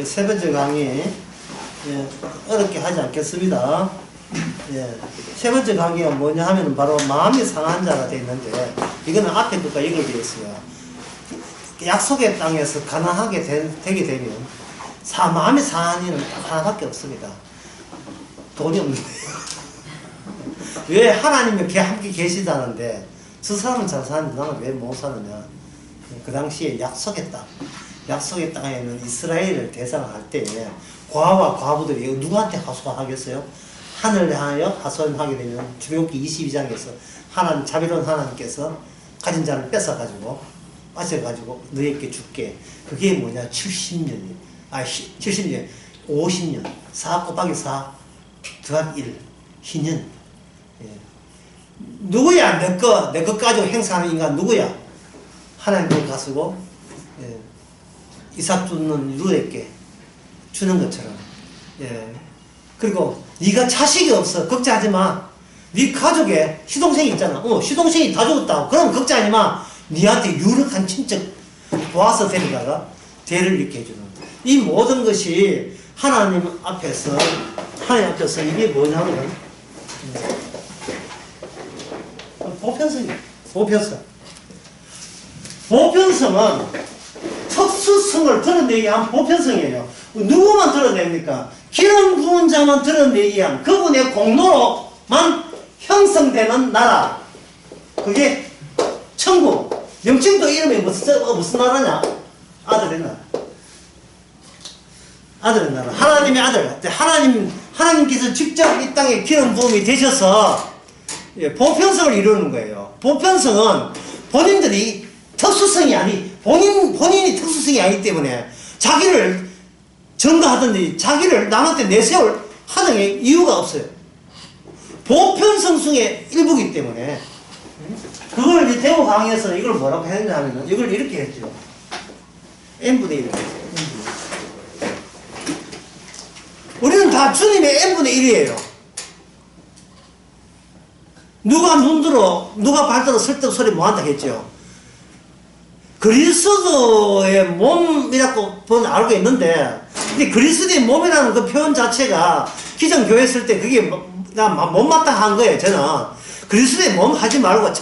세 번째 강의, 어렵게 하지 않겠습니다. 세 번째 강의가 뭐냐 하면 바로 마음이 상한 자가 되어 있는데, 이거는 앞에 것과 연결되어 있어요. 약속의 땅에서 가난하게 되게 되면, 마음이 상한 일은 딱 하나밖에 없습니다. 돈이 없는데요. 왜 하나님이 함께 계시다는데, 저 사람은 잘 사는데 나는 왜 못 사느냐. 그 당시에 약속의 땅에는 이스라엘을 대상을 할 때, 과와 과부들이 누구한테 하소하겠어요? 하늘을 향하여 하소연하게 되면 출애굽기 22장에서 자비로운 하나님께서 가진 자를 뺏어가지고 마셔가지고 너희에게 줄게. 그게 뭐냐? 70년 50년 4 곱하기 4 더하기 1 희년. 누구야? 내 거 가지고 행사하는 인간 누구야? 하나님께 가서고 이삭 주는 루에게 주는 것처럼. 그리고 네가 자식이 없어. 걱정하지 마. 네 가족에 시동생이 있잖아. 시동생이 다 죽었다고. 그럼 걱정하지 마. 네한테 유력한 친척 도와서 데려다가 대를 잃게 해주는. 이 모든 것이 하나님 앞에서 이게 뭐냐면 보편성이에요. 보편성은 특수성을 드러내기 위한 보편성이에요. 누구만 드러냅니까? 기름 부은 자만 드러내기 위한 그분의 공로로만 형성되는 나라. 그게 천국. 명칭도 이름이 무슨 나라냐? 아들의 나라. 아들의 나라. 하나님의 아들. 하나님께서 직접 이 땅에 기름 부음이 되셔서 보편성을 이루는 거예요. 보편성은 본인들이 특수성이 본인이 특수성이 아니기 때문에 자기를 전가하든지 자기를 남한테 내세울 하등의 이유가 없어요. 보편성승의 일부이기 때문에. 그걸 이제 대우 강의에서 이걸 뭐라고 했냐면 이걸 이렇게 했죠. n분의 1. 우리는 다 주님의 n분의 1이에요. 누가 발들어 설득 소리 뭐한다 했죠. 그리스도의 몸이라고 알고 있는데, 근데 그리스도의 몸이라는 그 표현 자체가 기존교회 했을 때 그게 못마땅한 거예요, 저는. 그리스도의 몸 하지 말고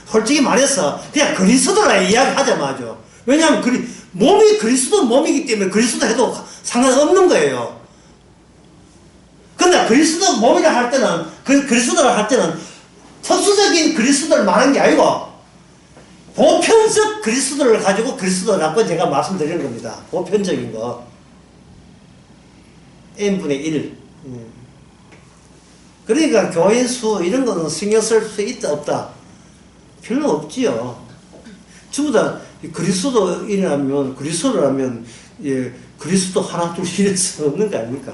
솔직히 말해서 그냥 그리스도라 이야기하자마자. 왜냐하면 몸이 그리스도 몸이기 때문에 그리스도 해도 상관없는 거예요. 근데 그리스도 몸이라 할 때는, 그리스도라 할 때는 특수적인 그리스도를 말하는 게 아니고 보편적 그리스도를 가지고 그리스도라고 제가 말씀드리는 겁니다. 보편적인 거. n분의 1. 그러니까 교인 수 이런 거는 신경 쓸 수 있다 없다? 별로 없지요. 전부 다 그리스도라면 그리스도 하나 둘 이럴 수 없는 거 아닙니까?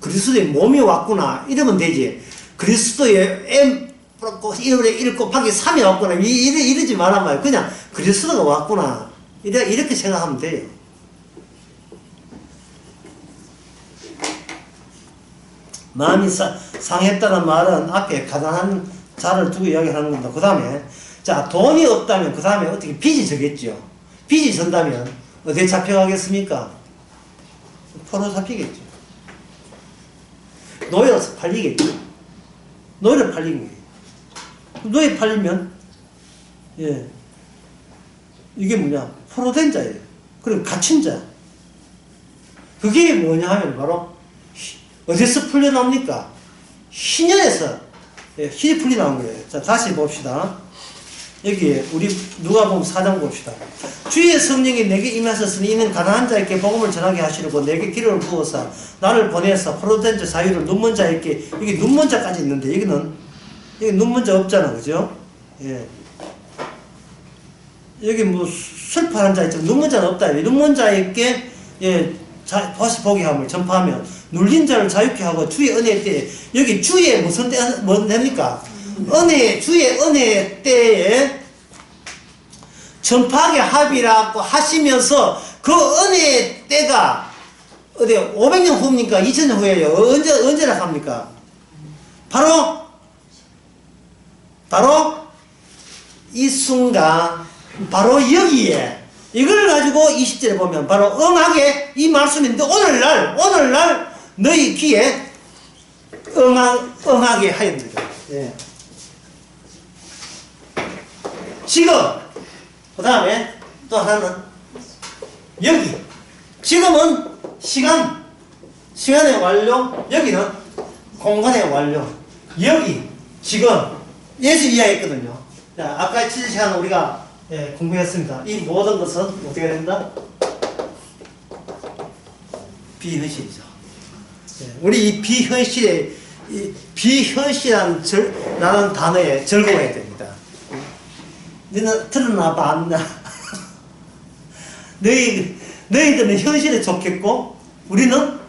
그리스도의 몸이 왔구나 이러면 되지. 그리스도의 n 1 곱하기 3이 왔구나 이러지 말란 말이야. 그냥 그리스도가 왔구나 이렇게 생각하면 돼요. 마음이 상했다는 말은 앞에 가난한 자를 두고 이야기하는 겁니다. 그 다음에 자 돈이 없다면 그 다음에 어떻게 빚이 져겠죠. 빚이 전다면 어디에 잡혀가겠습니까? 포로 잡히겠죠. 노예로서 팔리겠죠. 노예를 팔리는 거예요. 노예 팔리면 이게 뭐냐? 포로된 자예요. 그리고 갇힌 자. 그게 뭐냐 하면 바로 어디서 풀려나옵니까? 희년에서 힘이 풀려나온 거예요. 자 다시 봅시다. 여기 우리 누가복음 4장 봅시다. 주의 성령이 내게 임하셨으니 이는 가난한 자에게 복음을 전하게 하시려고 내게 기름을 부어서 나를 보내서 포로된 자 자유를 눈먼 자에게. 여기 눈먼 자까지 있는데 여기 눈먼 자 없잖아, 그죠? 여기 뭐 슬퍼하는 자 있죠. 눈먼 자는 없다. 눈먼 자에게 다시 보게 함을 전파하며 눌린 자를 자유케 하고 주의 은혜 때에. 여기 주의 무슨 때 됩니까? 주의 은혜 때에 전파하게 합이라고 하시면서 그 은혜 때가 어디 500년 후입니까? 2000년 후에요. 언제나 합니까? 바로 이 순간 바로 여기에 이걸 가지고 20절에 보면 바로 응하게 이 말씀인데 오늘날 너희 귀에 응하게 하였느니라. 예. 지금 그 다음에 또 하나는 여기 지금은 시간의 완료, 여기는 공간의 완료. 여기 지금 예수 이야기했거든요. 자, 아까 7시간 우리가 공부했습니다. 이 모든 것은 어떻게 된다? 비현실이죠. 우리 이 비현실이라는 라는 단어에 즐거워야 됩니다. 너는 틀어나 봤나? 너희들은 현실에 속했고 우리는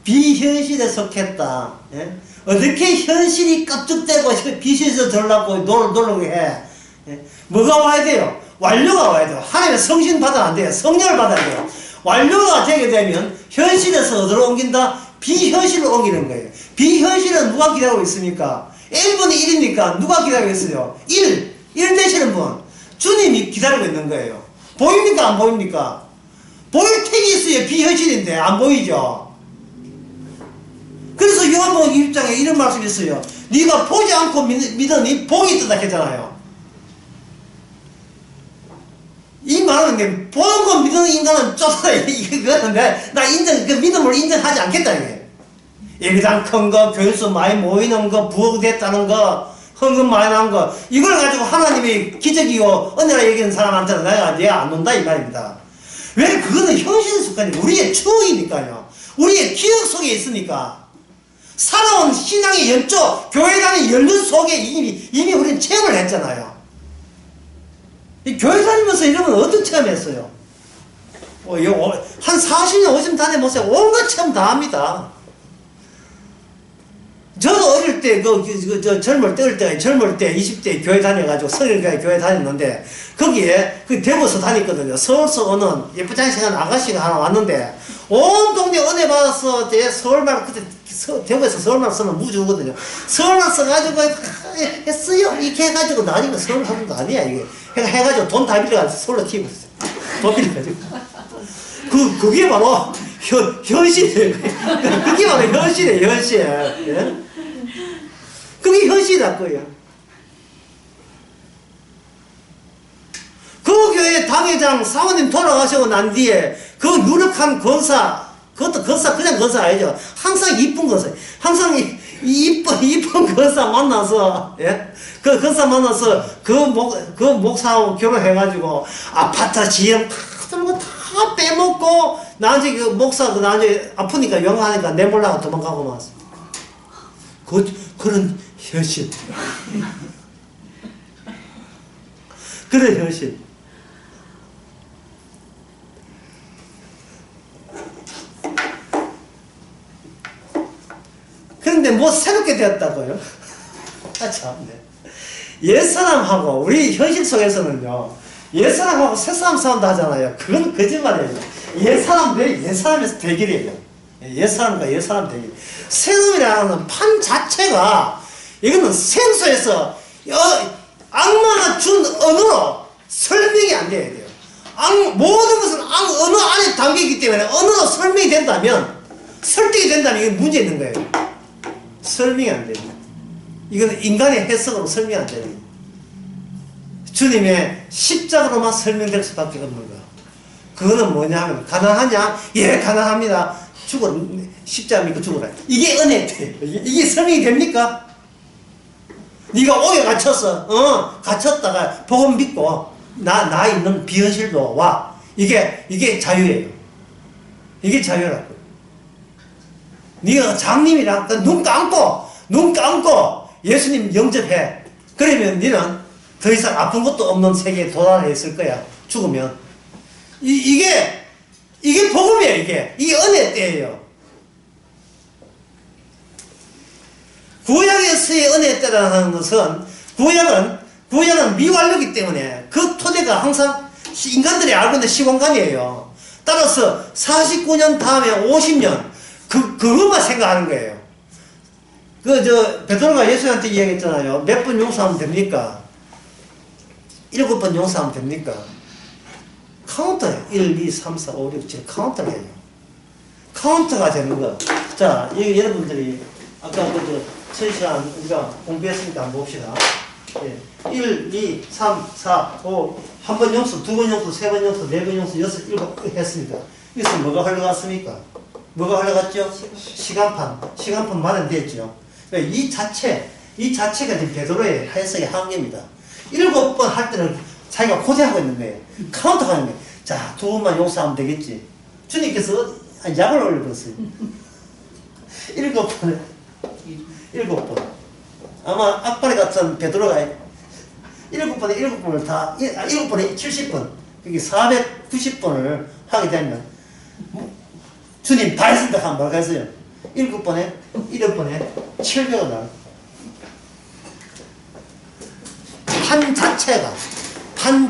비현실에 속했다. 예? 어떻게 현실이 깝죽대고 비실에서 들라고 놀라고 해? 예? 뭐가 와야 돼요? 완료가 와야 돼요. 하나님의 성신 받아야 안 돼요. 성령을 받아야 돼요. 완료가 되게 되면 현실에서 어디로 옮긴다? 비현실로 옮기는 거예요. 비현실은 누가 기다리고 있습니까? 1분이 1이니까 누가 기다리고 있어요? 1 되시는 분. 주님이 기다리고 있는 거예요. 보입니까? 안 보입니까? 보일 택이 있어요. 비현실인데 안 보이죠? 그래서 요한복음 1장에 이런 말씀이 있어요. 네가 보지 않고 믿으니 복이 있다 했잖아요. 이 말은 보는 거 믿는 인간은 쫓아라. 이거는 나 그 믿음을 인정하지 않겠다. 이게. 예배당 큰 거, 교회수 많이 모이는 거, 부흥됐다는 거, 헌금 많이 난 거, 이걸 가지고 하나님이 기적이고 은혜라 얘기하는 사람한테는 내가 안 논다 이 말입니다. 왜? 그거는 현실 속한 우리의 추억이니까요. 우리의 기억 속에 있으니까. 살아온 신앙의 연조, 교회 다니는 연륜 속에 이미 우리는 체험을 했잖아요. 이 교회 다니면서 이러면 어떤 체험했어요? 한 40년, 50년 다녀보세요. 온갖 체험 다 합니다. 저도 어릴 때, 젊을 때, 20대 교회 다녀가지고 서울교회 다녔는데, 거기에, 대구에서 다녔거든요. 서울서 오는 예쁘장식한 아가씨가 하나 왔는데, 온 동네 은혜 받아서, 서울말, 그때, 대구에서 서울말 쓰면 무주거든요. 서울말 써가지고, 했어요. 이렇게 해가지고, 나니까 서울 사람도 아니야, 이게. 해가지고 돈 다 빌려가지고 서울로 튀고 있어요. 돈 빌려가지고. 그게 바로, 현실이에요. 그게 바로 현실이에요, 현실. 예? 그게 현실이라고요. 그 교회 당회장 사모님 돌아가시고 난 뒤에 그 유력한 권사, 그것도 권사, 그냥 권사 아니죠. 항상 이쁜 권사. 항상 이쁜 권사 만나서, 예? 그 권사 만나서 그 목사하고 결혼해가지고 아파트 지형 다 들고 다 빼먹고 나중에 그 목사 나중에 아프니까 영화하니까 내몰라고 도망가고 왔어. 그런 현실. 그런 현실. 그런데 뭐 새롭게 되었다고요? 아, 참네. 옛사람하고 우리 현실 속에서는요, 옛사람하고 새사람 싸운다 하잖아요. 그건 거짓말이에요. 옛사람에서 대결이에요. 옛사람과 옛사람 대결. 새놈이라는 판 자체가 이거는 생소해서 악마가 준 언어로 설명이 안 돼야 돼요. 모든 것은 언어 안에 담겨있기 때문에 언어로 설명이 된다면, 설득이 된다면 이게 문제 있는 거예요. 설명이 안 됩니다. 이거는 인간의 해석으로 설명이 안 됩니다. 주님의 십자가로만 설명될 수밖에 없는 거예요. 그거는 뭐냐 하면, 가난하냐? 예, 가난합니다. 죽어라. 십자가 믿고 죽어라. 이게 은혜예요. 이게 설명이 됩니까? 네가 옥에 갇혔어. 갇혔다가 복음 믿고 나 있는 비현실로 와. 이게 자유예요. 이게 자유라고. 네가 장님이랑 눈 감고 예수님 영접해. 그러면 너는 더 이상 아픈 것도 없는 세계에 도달했을 거야. 죽으면. 이게 복음이에요. 이게 은혜 때예요. 구약에서의 은혜 때라는 것은 구약은 미완료이기 때문에 그 토대가 항상 인간들이 알고 있는 시공간이에요. 따라서 49년 다음에 50년 그것만 생각하는 거예요. 베드로가 예수한테 이야기했잖아요. 몇 번 용서하면 됩니까? 7번 용서하면 됩니까? 카운터예요. 1, 2, 3, 4, 5, 6, 7 카운터가 해요. 카운터가 되는 거. 자, 여기 여러분들이 아까 첫 시간 우리가 공부했으니까 한번 봅시다. 예. 1, 2, 3, 4, 5, 한 번 용수, 두 번 용수, 세 번 용수, 네 번 용수, 여섯, 일곱 했습니다. 여기서 뭐가 흘러갔습니까? 뭐가 흘러갔죠? 시간판. 시간판 마련되었죠. 이 자체가 지금 베드로의 해석의 한계입니다. 7번 할 때는 자기가 고대하고 있는 거예요. 카운터 하는 거예요. 자, 두 번만 용서하면 되겠지. 주님께서 약을 올려버렸어요. 7번에 7번. 아마 악바리 같은 베드로가 7번에 7번을 다, 7번에 70번, 그게 490번을 하게 되면, 주님 다 했습니다. 하면 뭐라고 했어요? 7번에 700원 나와요. 판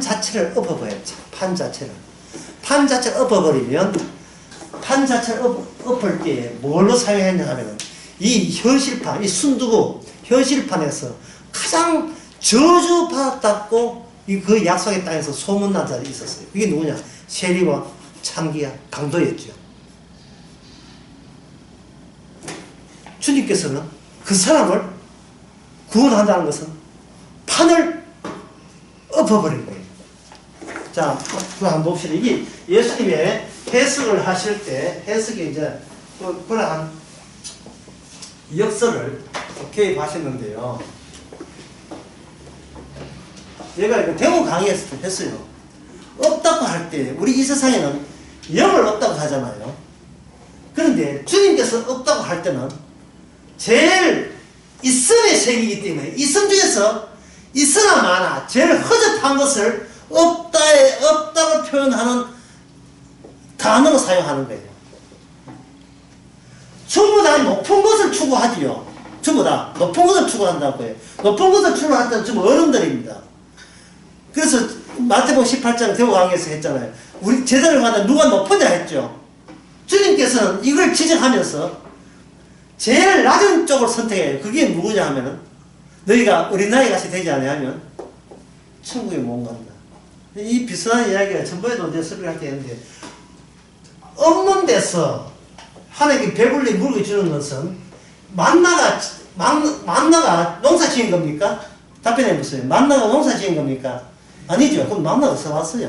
자체를 엎어버려요. 판 자체를 엎어버리면, 판 자체를 엎을 때 뭘로 사용했냐 하면은, 이 현실판, 이 순두부, 현실판에서 가장 저주받았다고 그 약속의 땅에서 소문난 자들이 있었어요. 그게 누구냐? 세리와 창기야, 강도였죠. 주님께서는 그 사람을 구원한다는 것은 판을 엎어버린 거예요. 자, 그거 한번 봅시다. 이게 예수님의 해석을 하실 때, 해석이 이제, 그러한 역설을 개입하셨는데요. 얘가 이거 대부 강의에서 했어요. 없다고 할 때, 우리 이 세상에는 영을 없다고 하잖아요. 그런데 주님께서 없다고 할 때는 제일 있음의 세계이기 때문에 있음 중에서 있으나 마나 제일 허접한 것을 없다고 표현하는 단어로 사용하는 거예요. 전부 다 높은 것을 추구하지요. 전부 다 높은 것을 추구한다고 해요. 높은 것을 추구할 때는 좀 어른들입니다. 그래서 마태복음 18장 대우 강의에서 했잖아요. 우리 제자를 가다 누가 높으냐 했죠. 주님께서는 이걸 지적하면서 제일 낮은 쪽을 선택해요. 그게 누구냐 하면은 너희가 어린아이 같이 되지 않으면 천국에 못 간다. 이 비슷한 이야기가 전번에도 내가 설교할 때 했는데, 없는 데서 하나님께 배불리 물고 주는 것은 만나가 농사 지은 겁니까? 답변해 보세요. 만나가 농사 지은 겁니까? 아니죠. 그럼 만나가 써봤어요.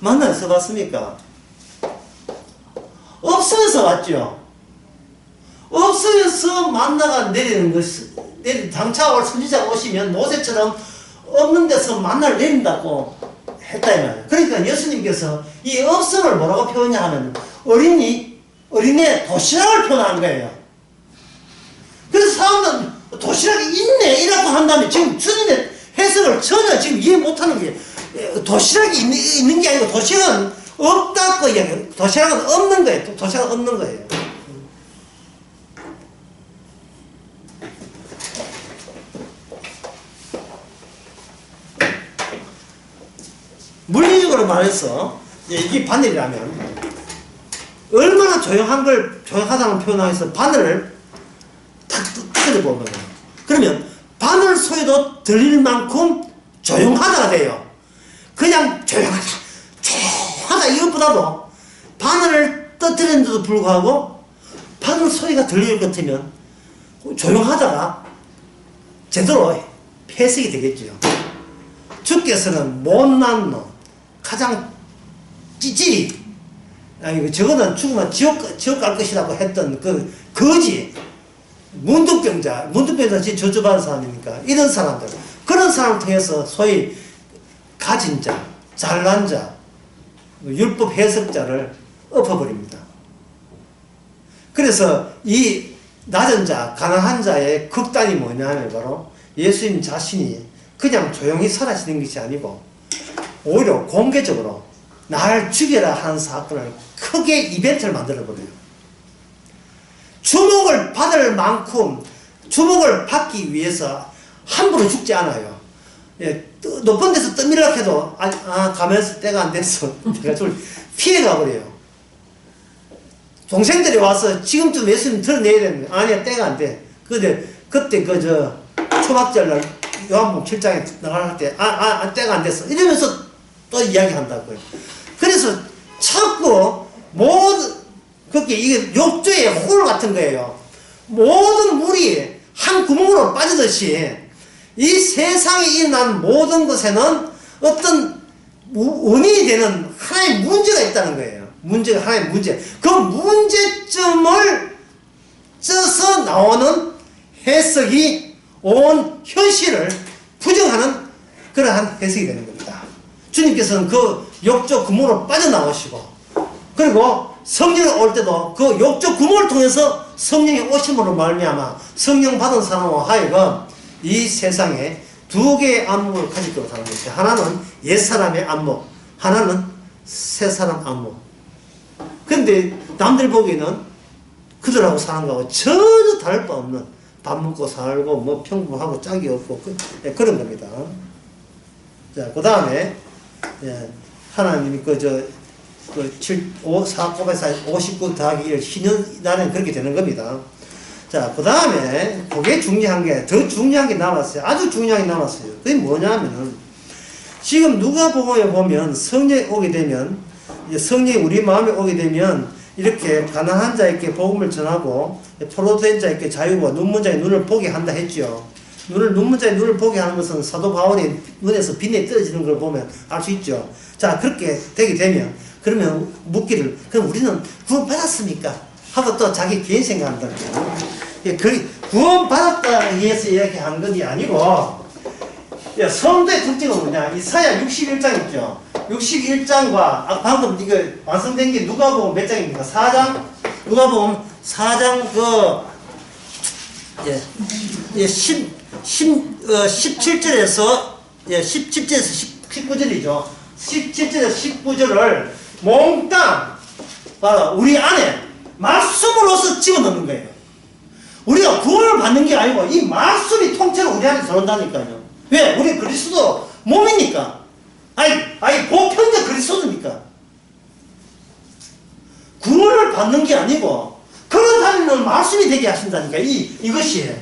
만나가 써봤습니까? 없으면서 왔죠. 없으면서 만나가 내리는 것이, 장차 올 선지자가 오시면 모세처럼 없는 데서 만나를 내린다고 했다 이 말이에요. 그러니까 예수님께서 이 없음을 뭐라고 표현하냐 하면 어린애 도시락을 표현한 거예요. 그래서 사람들은 도시락이 있네 이라고 한다면 지금 주님의 해석을 전혀 지금 이해 못하는 게, 도시락이 있는 게 아니고 도시락은 없다고 이야기해요. 도시락은 없는 거예요. 도시락은 없는 거예요. 물리적으로 말해서 이게 바늘이라면 얼마나 조용하다는 표현하면서 바늘을 탁 뜯어보면, 그러면 바늘 소리도 들릴 만큼 조용하다가 돼요. 그냥 조용하다 이것보다도 바늘을 떠뜨리는데도 불구하고 바늘 소리가 들릴 것 같으면 조용하다가 제대로 해석이 되겠죠. 주께서는 못난 놈, 가장 찌질이, 저거는 죽으면 지옥 갈 것이라고 했던 그 거지, 문둥병자 진짜 저주받은 사람이니까 이런 사람들, 그런 사람을 통해서 소위 가진 자, 잘난 자, 율법 해석자를 엎어버립니다. 그래서 이 낮은 자, 가난한 자의 극단이 뭐냐면 바로 예수님 자신이 그냥 조용히 사라지는 것이 아니고 오히려 공개적으로 날 죽여라 하는 사건을 크게 이벤트를 만들어버려요. 주목을 받을 만큼 주목을 받기 위해서 함부로 죽지 않아요. 높은 데서 떠밀라 해도 가면서 때가 안 됐어. 내가 저를 피해가 버려요. 동생들이 와서 지금쯤 예수님 드러내야 되는데 아니야 때가 안 돼. 근데 그때 초막절날 요한복음 7장에 나갈 때 때가 안 됐어. 이러면서 또 이야기한다고요. 그래서 자꾸 모든, 그게 이게 욕조의 홀 같은 거예요. 모든 물이 한 구멍으로 빠지듯이 이 세상에 일어난 모든 것에는 어떤 원인이 되는 하나의 문제가 있다는 거예요. 문제가 하나의 문제. 그 문제점을 쪄서 나오는 해석이 온 현실을 부정하는 그러한 해석이 되는 겁니다. 주님께서는 그 욕조 구멍으로 빠져나오시고, 그리고 성령이 올 때도 그 욕조 구멍을 통해서 성령이 오심으로 말미암아 성령 받은 사람으로 하여금 이 세상에 두 개의 안목을 가지고 사는 것이죠. 하나는 옛사람의 안목, 하나는 새사람 안목. 근데 남들 보기에는 그들하고 사는 거하고 전혀 다를 바 없는, 밥 먹고 살고 뭐 평범하고 짝이 없고 그런 겁니다. 자, 그 다음에 하나님이 그 59 더하기 1 신년날은 그렇게 되는 겁니다. 자, 그 다음에 그게 중요한 게, 더 중요한 게 남았어요. 아주 중요한 게 남았어요. 그게 뭐냐면은 지금 누가복음에 보면 성령이 오게 되면, 성령이 우리 마음에 오게 되면 이렇게 가난한 자에게 복음을 전하고 포로된 자에게 자유와 눈먼 자의 눈을 보게 한다 했죠. 눈먼 자의 눈을 보게 하는 것은 사도 바울의 눈에서 빛이 떨어지는 걸 보면 알 수 있죠. 자, 그렇게 되게 되면 그러면 묻기를, 그럼 우리는 구원 받았습니까? 하고 또 자기 개인 생각한다. 구원 받았다 위해서 이야기한 것이 아니고, 성도의 특징은 뭐냐? 이사야 61장 있죠. 61장과 방금 이거 완성된 게 누가복음 몇 장입니까? 4장. 누가복음 4장 17절에서 19절이죠. 17절에서 19절을 몽땅 봐라, 우리 안에 말씀으로서 집어넣는 거예요. 우리가 구원을 받는 게 아니고 이 말씀이 통째로 우리 안에 들어온다니까요. 왜? 우리 그리스도 몸이니까. 아니 보편적 그리스도니까. 구원을 받는 게 아니고 그렇다면 말씀이 되게 하신다니까. 이것이.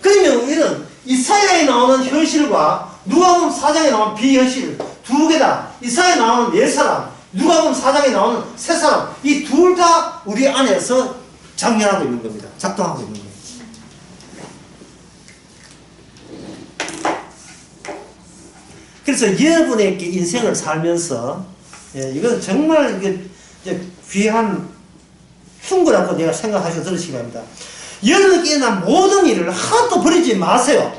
그러면 우리는 이사야에 나오는 현실과 누가복음 4장에 나오는 비현실 두 개다. 이사야에 나오는 옛사람, 누가복음 4장에 나오는 새사람, 이 둘 다 우리 안에서 작용하고 있는 겁니다. 작동하고 있는 겁니다. 그래서 여러분에게 인생을 살면서, 이건 정말 이제 귀한 충고라고 내가 생각하셔서 들으시기 바랍니다. 여러분에게 일어난 모든 일을 하나도 버리지 마세요.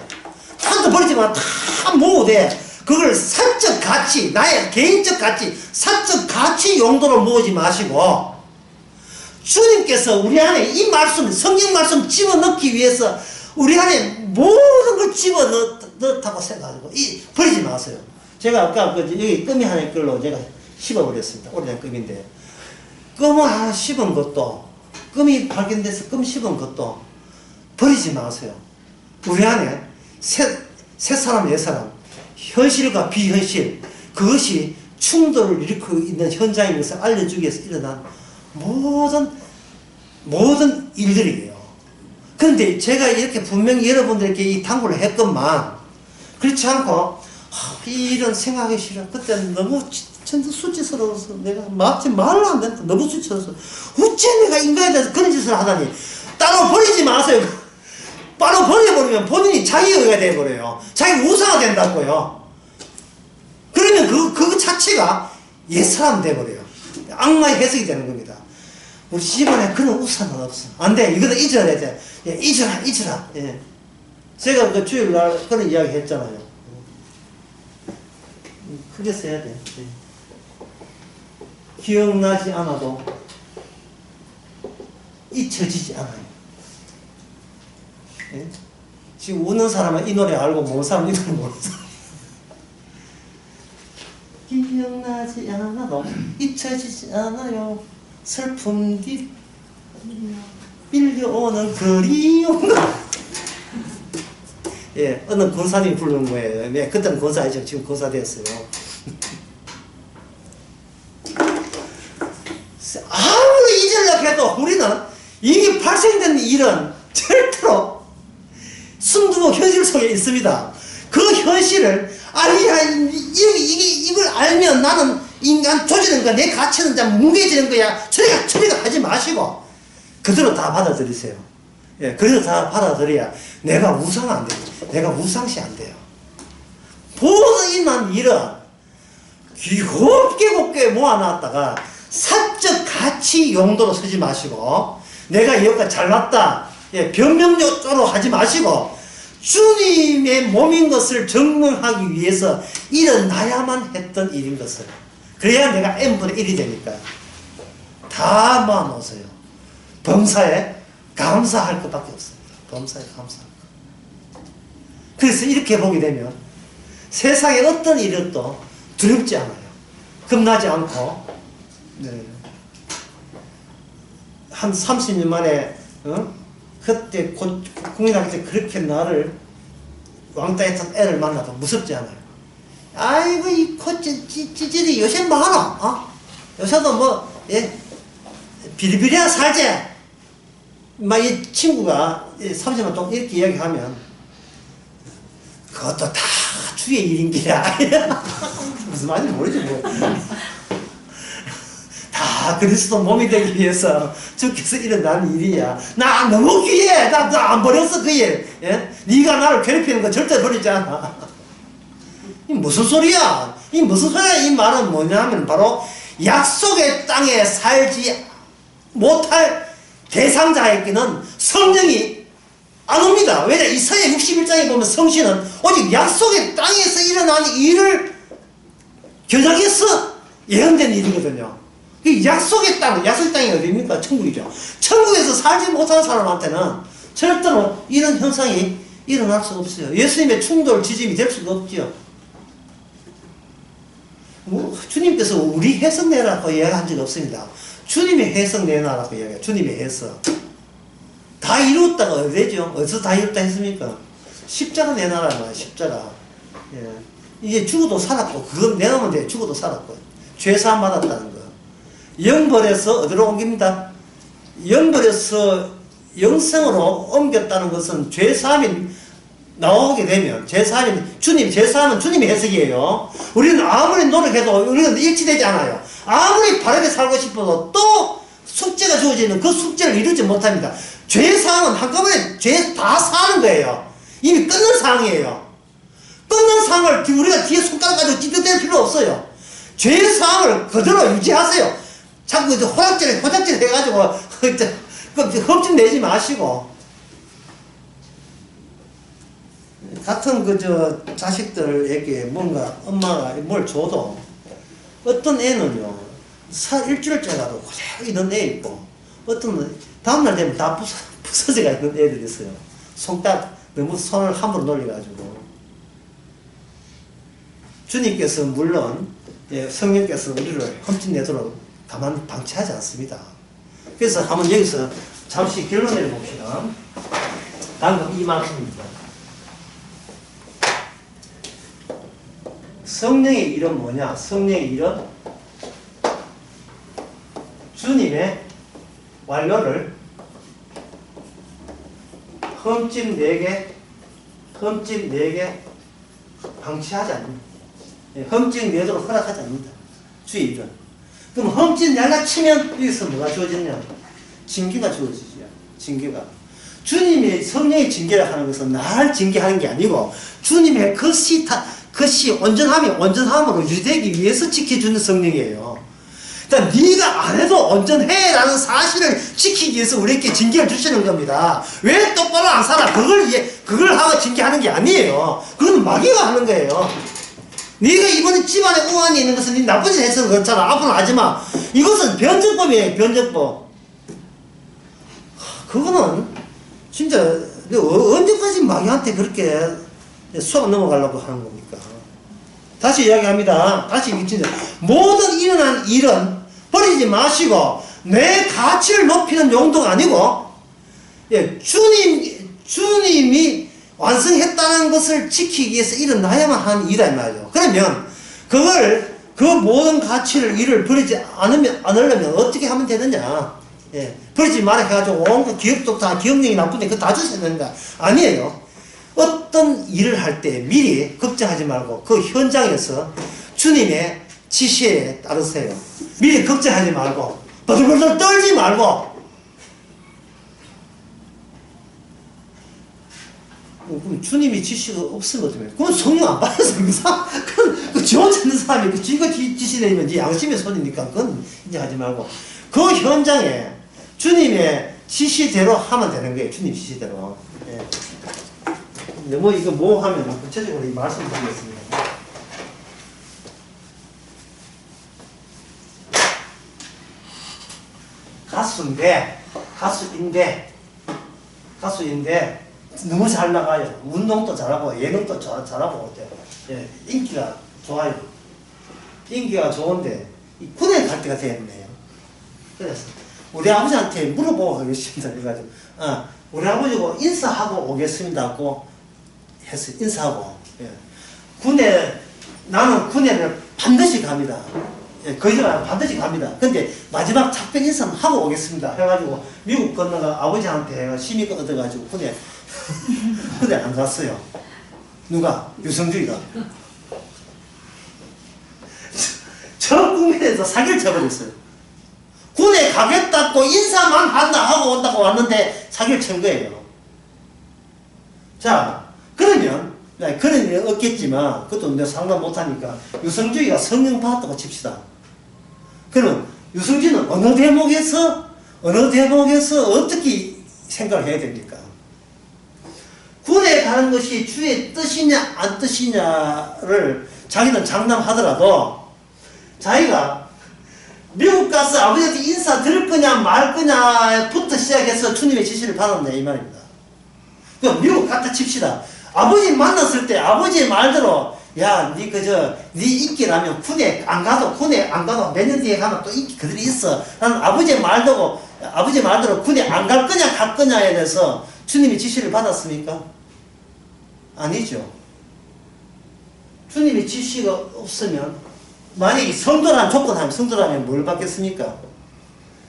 하나도 버리지 마. 다 모으되 돼. 그걸 사적 가치, 나의 개인적 가치, 사적 가치 용도로 모으지 마시고, 주님께서 우리 안에 이 말씀, 성경 말씀 집어넣기 위해서 우리 안에 모든 걸 집어넣다고 생각하고, 버리지 마세요. 제가 아까 여기 끔이 하나 있걸로 제가 씹어버렸습니다. 오래된 끔인데, 끔을 하나 씹은 것도, 끔이 발견돼서 끔 씹은 것도 버리지 마세요. 우리 안에 새 사람, 옛 사람, 현실과 비현실, 그것이 충돌을 일으키고 있는 현장인 것을 알려주기 위해서 일어난 모든 일들이에요. 그런데 제가 이렇게 분명히 여러분들에게 이 당부를 했건만, 그렇지 않고, 이런 생각하기 싫어. 그때는 너무 수치스러워서 내가 말을 안 된다. 너무 수치스러워서. 어째 내가 인간에 대해서 그런 짓을 하다니. 따로 버리지 마세요. 바로 버려버리면 본인이 자기의가 돼버려요. 자기 우상화 된다고요. 그러면 그 자체가 옛사람 돼버려요. 악마의 해석이 되는 겁니다. 우리 집안에 그런 우상은 없어. 안 돼. 이거는 잊어야 돼. 잊어라. 예. 제가 그 주일날 그런 이야기 했잖아요. 크게 써야 돼. 예. 기억나지 않아도 잊혀지지 않아요. 예? 지금 웃는 사람은 이 노래 알고 모르는 사람은 이 노래 모르는 사람. 기억나지 않아도 잊혀지지 않아요. 슬픔 뒤 밀려오는 그리움. 예, 어느 권사님이 부르는 거예요. 네, 그때는 권사 아니죠. 지금 권사 되었어요. 아무리 잊으려고 해도 우리는 이미 발생된 일은 절대로 숨두고 현실 속에 있습니다. 그 현실을 아니야, 이걸 알면 나는 인간 조지는 거야. 내 가치는 다 뭉개지는 거야. 처리가 하지 마시고, 그대로 다 받아들이세요. 예, 그래서 다 받아들여야 내가 우상 안 돼요. 내가 우상시 안 돼요. 모든 일만 일은 곱게 모아놨다가 사적 가치 용도로 쓰지 마시고, 내가 여기까지 잘났다, 예, 변명적으로 하지 마시고, 주님의 몸인 것을 증명하기 위해서 일어나야만 했던 일인 것을. 그래야 내가 n분의 1이 되니까. 다 모아놓으세요. 범사에 감사할 것밖에 없습니다. 범사에 감사할 것. 그래서 이렇게 보게 되면 세상에 어떤 일도 두렵지 않아요. 겁나지 않고. 네. 한 30년 만에 그때 국민학교 때 그렇게 나를 왕따 했던 애를 만나도 무섭지 않아요. 아이고 이 찌질이 요새 뭐 하나? 요새도 뭐 비리비리한 살제. 막 이 친구가 30년 동안 이렇게 이야기하면 그것도 다 주의 일인 기라. 무슨 말인지 모르지 뭐. 다 그리스도 몸이 되기 위해서 주께서 일어난 일이야. 나 너무 귀해. 나 안 버렸어 그 일. 예? 네가 나를 괴롭히는 거 절대 버리지 않아. 이 무슨 소리야? 이 무슨 소리야? 이 말은 뭐냐면 바로 약속의 땅에 살지 못할 대상자에게는 성령이 안 옵니다. 왜냐? 이사야 61장에 보면 성신은 오직 약속의 땅에서 일어난 일을 겨냥해서 예언된 일이거든요. 이 약속의 땅이 어디입니까? 천국이죠. 천국에서 살지 못하는 사람한테는 절대로 이런 현상이 일어날 수가 없어요. 예수님의 충돌 지짐이 될 수가 없죠. 주님께서 우리 해석 내라고 이야기한 적이 없습니다. 주님의 해석 내놔라고 이야기해요. 주님의 해석. 다 이루었다가 어디 되죠? 어디서 다 이뤘다 했습니까? 십자가 내놔라 말이에요. 십자가. 예. 이제 죽어도 살았고, 그건 내놓으면 돼. 죽어도 살았고. 죄사함 받았다는 거. 영벌에서 어디로 옮깁니다? 영벌에서 영생으로 옮겼다는 것은 죄사함이 나오게 되면, 죄사함은 주님의 해석이에요. 우리는 아무리 노력해도 우리는 일치되지 않아요. 아무리 바르게 살고 싶어도 또 숙제가 주어지는 그 숙제를 이루지 못합니다. 죄사함은 한꺼번에 죄 다 사는 거예요. 이미 끝난 상황이에요. 끝난 상황을 우리가 뒤에 손가락 가지고 찌들댈 필요 없어요. 죄사함을 그대로 유지하세요. 자꾸 호작질 해가지고 흠집 내지 마시고. 같은 자식들에게 뭔가 엄마가 뭘 줘도 어떤 애는요 일주일째라도 고생 있는 애 있고, 어떤 다음날 되면 다 부서져가 있는 애들이 있어요. 너무 손을 함부로 놀려가지고. 주님께서 물론 성령께서 우리를 흠집 내도록 가만 방치하지 않습니다. 그래서 한번 여기서 잠시 결론 내려봅시다. 방금 이 말씀입니다. 성령의 일은 뭐냐? 성령의 일은 주님의 완료를 흠집 4개 방치하지 않습니다. 흠집 내도록 허락하지 않는다. 주의 일은. 그럼 흠집 내가 치면 여기서 뭐가 주어지냐? 징계가 주어지죠. 징계가. 주님의 성령의 징계를 하는 것은 나를 징계하는 게 아니고 주님의 그것이 온전함으로 유지되기 위해서 지켜주는 성령이에요. 그러니까 네가 안 해도 온전해 라는 사실을 지키기 위해서 우리에게 징계를 주시는 겁니다. 왜 똑바로 안 살아? 그걸 하고 징계하는 게 아니에요. 그건 마귀가 하는 거예요. 네가 이번에 집안에 우환이 있는 것은 네 나쁜 짓 해서 그렇잖아. 앞으로 하지 마. 이것은 변적법이에요. 변적법. 그거는 진짜 언제까지 마귀한테 그렇게 속 넘어가려고 하는 겁니까? 다시 이야기합니다. 다시 진짜 모든 일어난 일은 버리지 마시고 내 가치를 높이는 용도가 아니고 주님이 완성했다는 것을 지키기 위해서 일어나야만 하는 일이다 이 말이죠. 그러면 그 모든 일을 버리지 않으려면 어떻게 하면 되느냐? 버리지 말아 해가지고 온 기억도 다 기억력이 나쁜데 그거 다 주셔야 된다. 아니에요. 어떤 일을 할 때 미리 걱정하지 말고 그 현장에서 주님의 지시에 따르세요. 미리 걱정하지 말고 버들버들 떨지 말고. 그럼 주님이 지시가 없으면 어떡해? 그건 성령 안 받아서 그 지원 찾는 사람이 그 지가 지시 내리면 네 양심의 손이니까 그건 이제 하지 말고 그 현장에 주님의 지시대로 하면 되는 거예요. 주님 지시대로. 예. 너무 이거 뭐 하면 구체적으로 이 말씀드리겠습니다. 가수인데 너무 잘 나가요. 운동도 잘하고 예능도 잘하고 예, 인기가 좋아요. 인기가 좋은데 군에 갈 때가 되었네요. 그래서 우리 아버지한테 물어보고 그랬습니다. 그래가지고 우리 아버지고 인사하고 오겠습니다 하고 해서 인사하고 예. 나는 군에를 반드시 갑니다. 예, 거짓말 반드시 갑니다. 근데 마지막 작별 인사는 하고 오겠습니다 해가지고 미국 건너가 아버지한테 심의가 얻어가지고 군에 안 갔어요. 누가? 유성주의가. 저 국민에서 사기를 쳐버렸어요. 군에 가겠다고 인사만 한다 하고 온다고 왔는데 사기를 친 거예요. 자, 그러면 그런 일은 없겠지만 그것도 내가 상관 못하니까 유성주의가 성령 받았다고 칩시다. 그러면 유성주의는 어느 대목에서 어떻게 생각을 해야 됩니까? 군에 가는 것이 주의 뜻이냐 안 뜻이냐를 자기는 장담하더라도 자기가 미국 가서 아버지한테 인사 드릴 거냐 말 거냐부터 시작해서 주님의 지시를 받았네 이 말입니다. 그럼 미국 갔다 칩시다. 아버지 만났을 때 아버지의 말대로 야, 네 인기라면 군에 안 가도 몇 년 뒤에 가면 또 인기 그대로 있어. 나는 아버지 말대로 군에 안 갈 거냐 갈 거냐에 대해서 주님이 지시를 받았습니까? 아니죠. 주님이 지시가 없으면 만약에 성도라는 조건하면 성도라면 뭘 받겠습니까?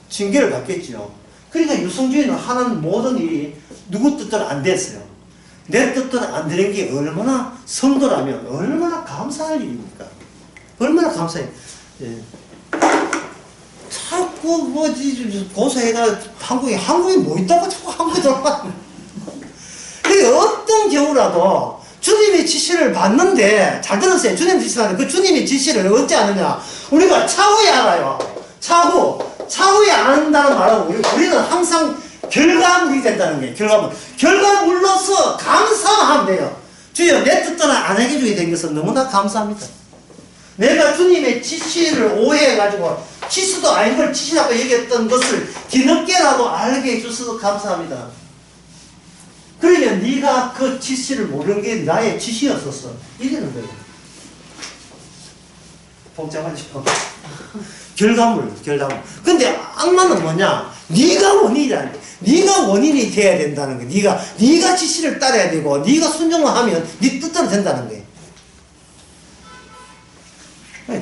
징계를 받겠죠. 그러니까 유성주의는 하는 모든 일이 누구 뜻대로 안 됐어요. 내 뜻대로 안 되는 게 얼마나 성도라면 얼마나 감사할 일입니까? 얼마나 감사해요. 예. 자꾸 고소해가 한국에 뭐 있다고 자꾸 한국에 들어가. 그러니까 어떤 경우라도 주님의 지시를 받는데 잘 들으세요. 주님의 지시를 받는데 그 주님의 지시를 어찌 아느냐? 우리가 차후에 알아요. 차후에 안 한다는 말은 우리는 항상 결과물이 된다는 거예요. 결과물로서 감사만 하면 돼요. 주여 내 뜻대로 안 해주게 된 것은 너무나 감사합니다. 내가 주님의 지시를 오해해가지고 지시도 아닌 걸 지시라고 얘기했던 것을 뒤늦게라도 알게 해주셔서 감사합니다. 그러면 네가 그 지시를 모르는 게 나의 지시였었어. 이러는 거예요. 복잡하죠. 결과물. 근데 악마는 뭐냐? 네가 원인이라는 거야. 네가 원인이 돼야 된다는 거야. 네가 지시를 따라야 되고 네가 순종을 하면 네 뜻대로 된다는 거예요.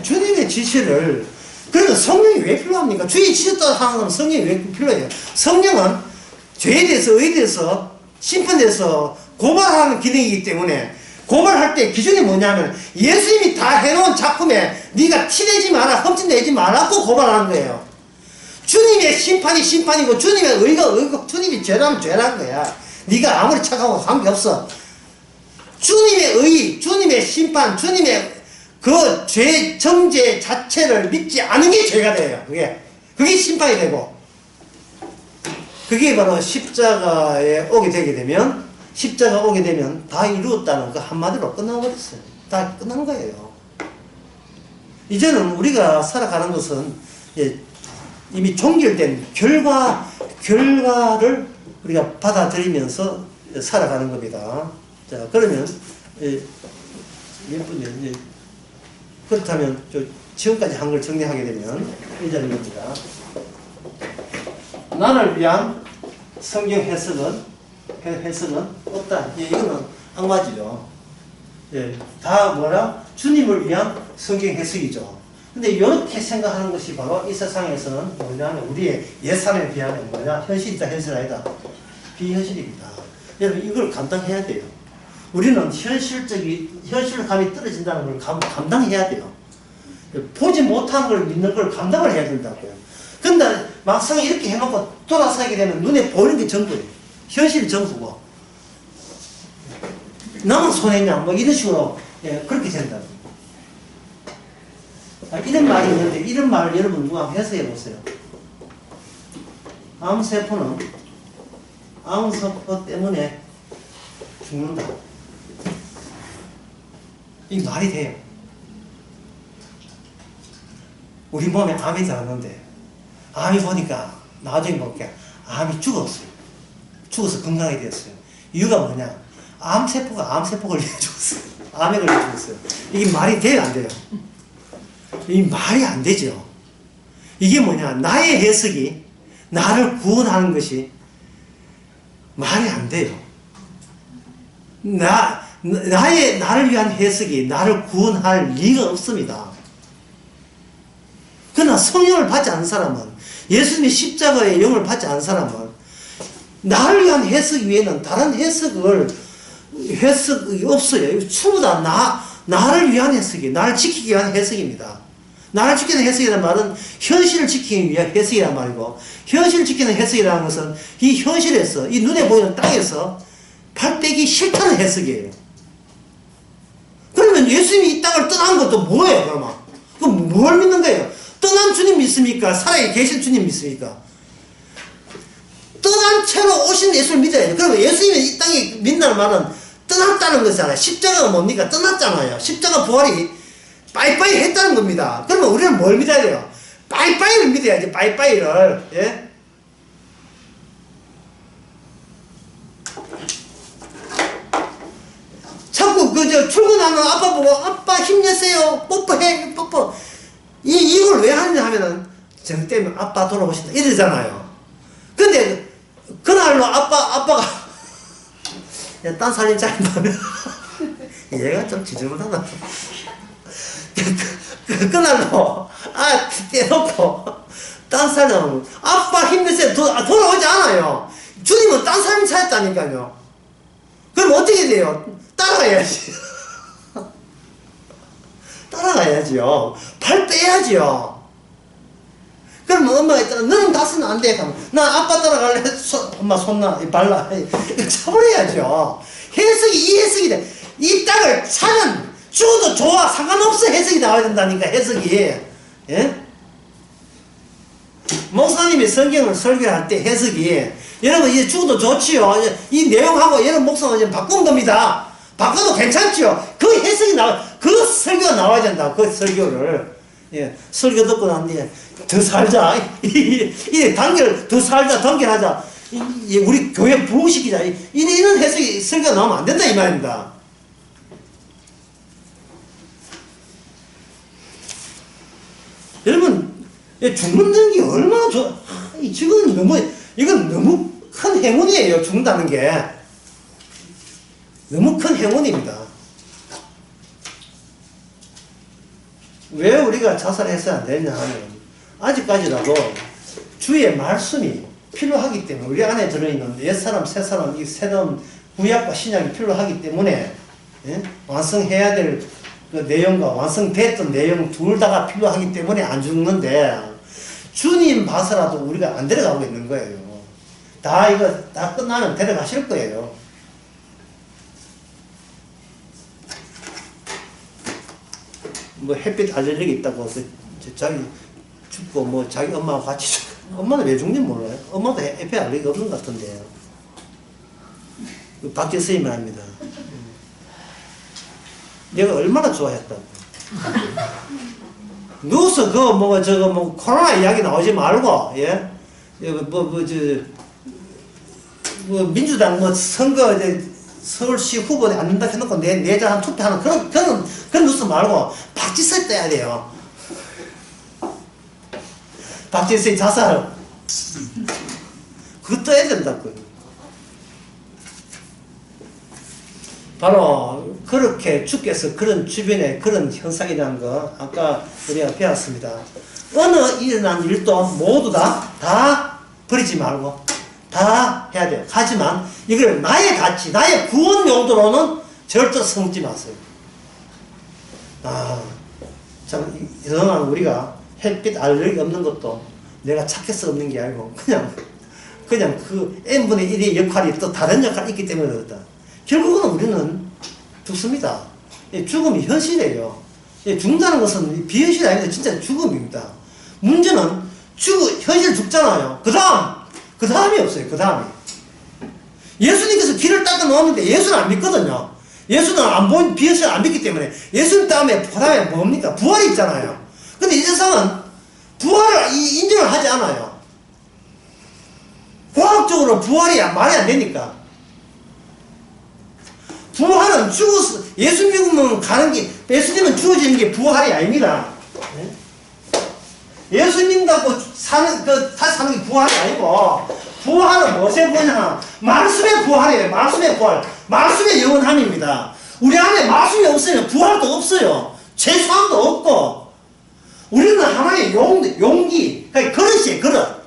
주님의 지시를 그래서 성령이 왜 필요합니까? 주의 지시 따라 하는 건 성령이 왜 필요해요? 성령은 죄에 대해서 의에 대해서 심판에 대해서 고발하는 기능이기 때문에 고발할 때 기준이 뭐냐면 예수님이 다 해놓은 작품에 네가 티내지 마라 흠집내지 말라고 고발하는 거예요. 주님의 심판이 심판이고 주님의 의가 의고 주님이 죄라면 죄라는 거야. 네가 아무리 착하고 관계없어. 주님의 의, 주님의 심판, 주님의 그 죄 정죄 자체를 믿지 않은 게 죄가 돼요. 그게 심판이 되고 그게 바로 십자가에 오게 되면 다 이루었다는 그 한마디로 끝나버렸어요. 다 끝난 거예요. 이제는 우리가 살아가는 것은 이미 종결된 결과를 우리가 받아들이면서 살아가는 겁니다. 자, 그러면 몇 분이요? 그렇다면 지금까지 한 걸 정리하게 되면 이 자리입니다. 나를 위한 성경 해석은 없다. 이거는 악마지죠. 다 주님을 위한 성경 해석이죠. 근데 이렇게 생각하는 것이 바로 이 세상에서는 뭐냐면 우리의 예산에 비하면 현실이다, 현실 아니다. 비현실입니다. 여러분 이걸 감당해야 돼요. 우리는 현실감이 떨어진다는 걸 감당해야 돼요. 보지 못하는 걸 믿는 걸 감당을 해야 된다고요. 근데 막상 이렇게 해놓고 돌아서게 되면 눈에 보이는 게 전부예요. 현실이 전부고. 나만 손해냐? 뭐 이런 식으로, 예, 그렇게 된다. 이런 말이 있는데, 이런 말을 여러분 누가 해석해 보세요. 암세포는 암세포 때문에 죽는다. 이 말이 돼요. 우리 몸에 암이 들었는데, 암이 보니까 나중에 볼게 암이 죽었어요. 죽어서 건강하게 되었어요. 이유가 뭐냐? 암세포가 암세포 걸려 죽었어요. 암에 걸려 죽었어요. 이게 말이 돼요, 안 돼요? 이 말이 안 되죠. 이게 뭐냐? 나의 해석이 나를 구원하는 것이 말이 안 돼요. 나를 위한 해석이 나를 구원할 리가 없습니다. 그러나 성령을 받지 않은 사람은, 예수님의 십자가의 영을 받지 않은 사람은 나를 위한 해석 외에는 다른 해석이 없어요. 전부 다 나를 위한 해석이, 나를 지키기 위한 해석입니다. 나를 지키는 해석이라는 말은 현실을 지키기 위한 해석이란 말이고, 현실을 지키는 해석이라는 것은 이 현실에서, 이 눈에 보이는 땅에서 발 빼기 싫다는 해석이에요. 그러면 예수님이 이 땅을 떠난 것도 뭐예요, 그러면? 그럼 뭘 믿는 거예요? 떠난 주님 믿습니까? 살아 계신 주님 믿습니까? 떠난 채로 오신 예수를 믿어야죠. 그러면 예수님이 이 땅에 믿는다는 말은 떠났다는 것이잖아요. 십자가가 뭡니까? 떠났잖아요. 십자가 부활이 빠이빠이 했다는 겁니다. 그러면 우리는 뭘 믿어야 돼요? 빠이빠이를 믿어야지, 빠이빠이를. 예? 자꾸 출근하면 아빠 보고, 아빠 힘내세요. 뽀뽀해, 뽀뽀. 이걸 왜 하느냐 하면은, 정 때문에 아빠 돌아오신다. 이러잖아요. 근데, 그날로 아빠가, 야, 딴 살림 짜린다면, 얘가 좀 지저분하다. 그날로, 떼놓고, 딴 사람, 아빠 힘내세요. 돌아오지 않아요. 주님은 딴 사람이 찾았다니까요. 그럼 어떻게 돼요? 따라가야지. 따라가야지요. 발 빼야지요. 그러면 엄마가 있잖아. 너는 다쓰면 안 돼. 그러면, 나 아빠 따라갈래. 엄마 손나, 발라. 이거 쳐버려야죠. 이 해석이 돼. 이 땅을 사는, 죽어도 좋아. 상관없어. 해석이 나와야 된다니까, 해석이. 예? 목사님이 성경을 설교할 때 해석이, 여러분, 이제 죽어도 좋지요. 이 내용하고 여러분 목사가 이제 바꾼 겁니다. 바꿔도 괜찮지요. 그 해석이 그 설교가 나와야 된다. 그 설교를. 예. 설교 듣고 난 뒤에, 더 살자. 이 단결, 더 살자. 단결하자. 우리 교회 부흥시키자. 이런 해석이, 설교가 나오면 안 된다. 이 말입니다. 여러분, 죽는다는 게 얼마나 이건 너무 큰 행운이에요. 죽는다는 게. 너무 큰 행운입니다. 왜 우리가 자살해서 안 되냐 하면, 아직까지라도 주의 말씀이 필요하기 때문에, 우리 안에 들어있는 옛사람, 새사람, 이 새로운 구약과 신약이 필요하기 때문에, 예? 완성해야 될 그 내용과 완성됐던 내용 둘 다가 필요하기 때문에 안 죽는데, 주님 봐서라도 우리가 안 데려가고 있는 거예요. 이거 다 끝나면 데려가실 거예요. 뭐 햇빛 알레르기 있다고 자기 죽고 뭐 자기 엄마하고 같이 죽고. 엄마는 왜 죽는지 몰라요. 엄마도 햇빛 알레르기 없는 것 같은데요. 박재 선생님이 합니다. 내가 얼마나 좋아했다고. 누워서 코로나 이야기 나오지 말고, 예? 민주당 선거, 서울시 후보에 앉는다 해놓고 내자한 투표하는 그런 뉴스 말고, 박지성 떼야 돼요. 박지성 자살. 그거 떠야 된다고요. 바로 그렇게 주께서 그런 주변에 그런 현상이라는 거 아까 우리가 배웠습니다. 어느 일어난 일도 모두 다 버리지 말고 다 해야 돼요. 하지만 이걸 나의 가치, 나의 구원 용도로는 절대 성지 마세요. 참, 그동안 우리가 햇빛 알레르기 없는 것도 내가 착해서 없는 게 아니고, 그냥 그 n분의 1의 역할이 또 다른 역할이 있기 때문에 그렇다. 결국은 우리는 죽습니다. 죽음이 현실이에요. 죽는다는 것은 비현실이 아니라 진짜 죽음입니다. 문제는 현실 죽잖아요. 그 다음이 없어요. 그 다음이. 예수님께서 길을 닦아 놓았는데 예수는 안 믿거든요. 예수는 안 보인 비현실을 안 믿기 때문에 예수님 다음에 뭡니까? 부활이 있잖아요. 근데 이 세상은 부활을 인정을 하지 않아요. 과학적으로 부활이 말이 안 되니까. 부활은 예수 믿으면 예수님은 죽어지는 게 부활이 아닙니다. 예수 믿는다고 다시 사는 게 부활이 아니고, 부활은 무엇에 부활이냐? 말씀의 부활이에요. 말씀의 부활. 말씀의 영원함입니다. 우리 안에 말씀이 없으면 부활도 없어요. 죄수함도 없고, 우리는 하나의 용기, 그릇이에요, 그릇.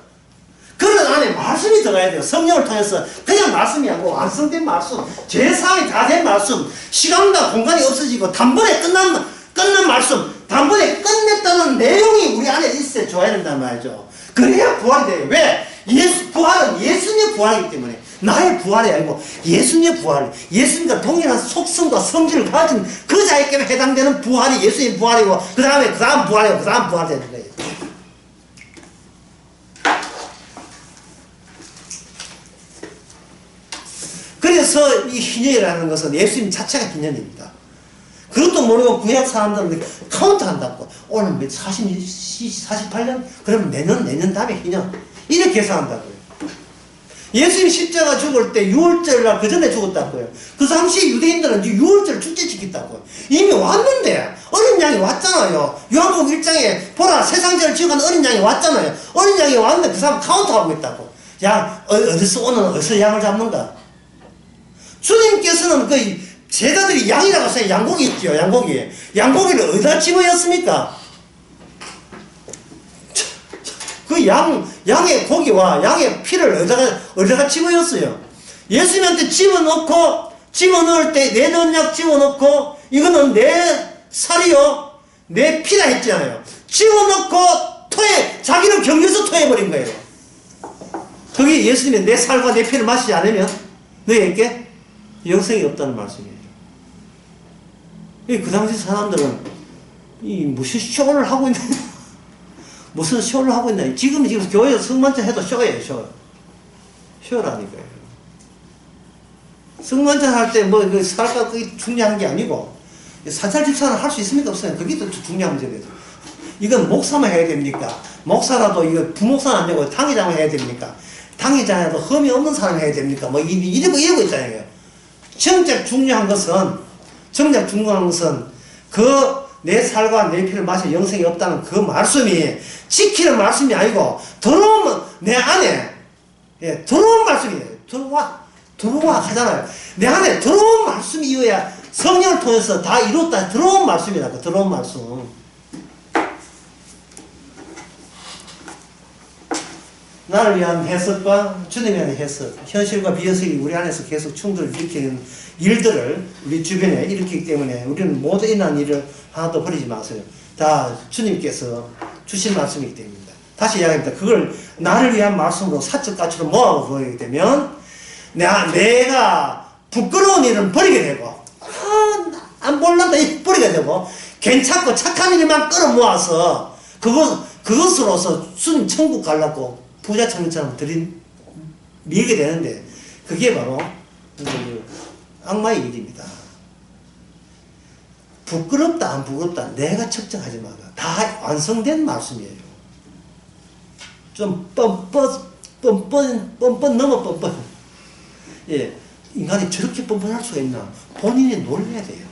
그릇 안에 말씀이 들어가야 돼요. 성령을 통해서 그냥 말씀이 아니고 완성된 말씀, 죄사함이 다 된 말씀, 시간과 공간이 없어지고 단번에 끝난 말씀, 단번에 끝냈다는 내용이 우리 안에 있어 줘야 된단 말이죠. 그래야 부활이 돼요. 왜? 부활은 예수님의 부활이기 때문에. 나의 부활이 아니고 예수님의 부활, 예수님과 동일한 속성과 성질을 가진 그 자에게 해당되는 부활이 예수님의 부활이고, 그 다음 부활이고, 그 다음 부활이 되는 거예요. 그래서 이 희년이라는 것은 예수님 자체가 희년입니다. 그것도 모르고 구약 사람들은 카운트 한다고. 오늘 48년? 그러면 내년 다음에 희년. 이렇게 계산한다고요. 예수님 십자가 죽을 때 6월절날 그 전에 죽었다고요. 그 당시 유대인들은 6월절 축제 지켰다고요. 이미 왔는데 어린 양이 왔잖아요. 요한복음 1장에 보라 세상죄를 지어간 어린 양이 왔잖아요. 어린 양이 왔는데 그 사람 카운트하고 있다고. 야, 어디서 양을 잡는가? 주님께서는 그 제자들이 양이라고 해서 양고기 있죠. 양고기를 어디다 집어였습니까? 그 양의 고기와 양의 피를 어디다가 집어였어요. 예수님한테 집어넣을 때 내 언약 집어넣고 이거는 내 살이요 내 피라 했잖아요. 집어넣고 자기를 경유해서 토해버린 거예요. 그게 예수님이 내 살과 내 피를 마시지 않으면 너에게 영생이 없다는 말씀이에요. 그 당시 사람들은 무슨 쇼를 하고 있는 무슨 쇼를 하고 있나. 지금 교회에서 성만찬 해도 쇼예요. 쇼라니까요. 성만찬 할 때 살까 그게 중요한 게 아니고, 사찰 집사는 할 수 있습니까? 없어요? 그게 더 중요한 문제거든요. 이건 목사만 해야 됩니까? 목사라도 이거 부목사는 안 되고 당회장을 해야 됩니까? 당회장에도 흠이 없는 사람이 해야 됩니까? 이러고 있잖아요. 정작 중요한 것은 내 살과 내 피를 마셔 영생이 없다는 그 말씀이 지키는 말씀이 아니고 들어오면 내 안에 들어온 말씀이에요. 들어와 하잖아요. 내 안에 들어온 말씀이어야 성령을 통해서 다 이뤘다. 들어온 말씀이라고. 들어온 말씀. 나를 위한 해석과 주님에 대한 해석, 현실과 비현실이 우리 안에서 계속 충돌을 일으키는 일들을 우리 주변에 일으키기 때문에 우리는 모두 이러한 일을 하나도 버리지 마세요. 다 주님께서 주신 말씀이기 때문입니다. 다시 이야기합니다. 그걸 나를 위한 말씀으로 사적 가치로 모아서 보이게 되면 내가 부끄러운 일은 버리게 되고 안 볼란다 버리게 되고 괜찮고 착한 일만 끌어모아서 그것으로서 주님 천국 가려고 부자 청년처럼 밀게 되는데 그게 바로 악마의 일입니다. 부끄럽다 안 부끄럽다 내가 측정하지 마라. 다 완성된 말씀이에요. 좀 뻔뻔 넘어 뻔뻔. 예, 인간이 저렇게 뻔뻔할 수가 있나? 본인이 놀래야 돼요.